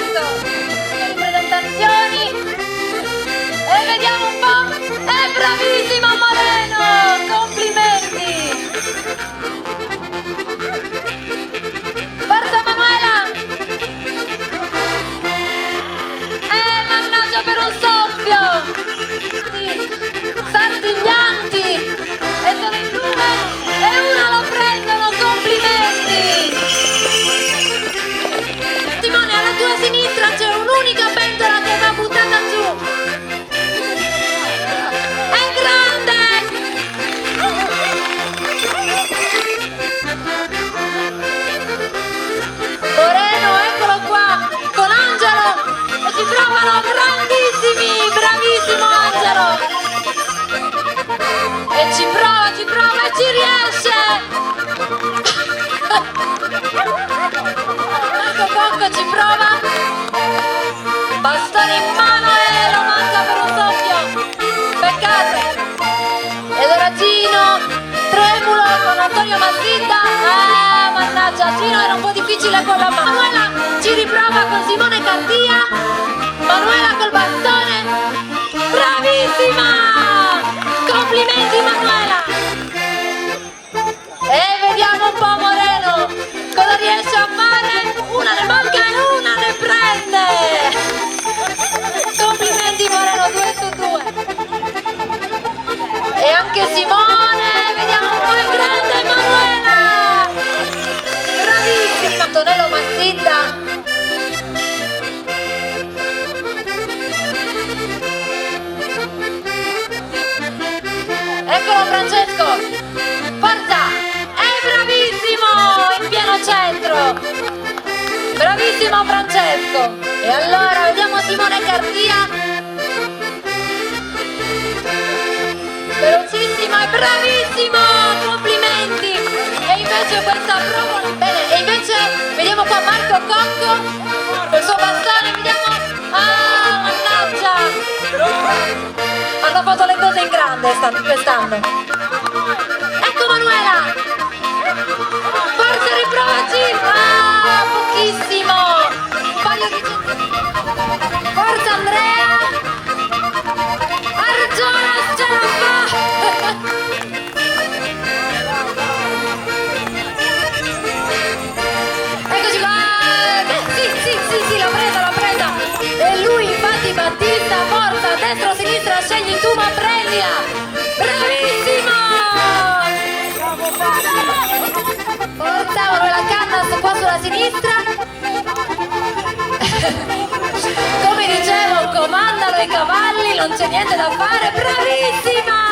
certo, le presentazioni e vediamo un po'. È bravissima Moreno, complimenti. Forza Manuela. Mannaggia per un soffio. Sartiglianti e sono in due e una lo prendono, complimenti. Simone, alla tua sinistra c'è un'unica pentola che va buttata giù. È grande. Moreno, eccolo qua con Angelo e ci provano, grandissimi, bravissimo Angelo. E ci prova e ci riesce. Marco Cocco ci prova, bastone in mano e lo manca per un soffio, peccato. Ed ora Gino Tremulo con Antonio Massidda. Mannaggia, Gino era un po' difficile con la mano. Manuela ci riprova con Simone Cardia. Manuela col bastone, bravissima, complimenti Manuela. E vediamo un po' Moreno cosa riesce a fare. Una ne manca e una ne prende. Complimenti Moreno, 2 su 2. E anche Simone, vediamo un po', è grande Manuela, bravissima. Antonello Massidda. Eccolo Francesco, forza, è bravissimo, in pieno centro, bravissimo Francesco. E allora vediamo Simone Cardia, velocissima e bravissimo, complimenti. E invece questa prova, bene, e invece vediamo qua Marco Cocco col suo bastone, vediamo, mannaggia, hanno fatto le cose in grande quest'anno. Ecco Manuela, forza, riprovaci, pochissimo, un paio di centimetri. Forza Andrea, ha ragione, ce la fa. Eccoci qua, sì, l'ho presa. E lui infatti Battista, forza, destra o sinistra, scegli tu ma prendila, bravissimo. Forza, Manuela Cannas qua sulla sinistra. Come dicevo, comandano i cavalli, non c'è niente da fare, bravissima.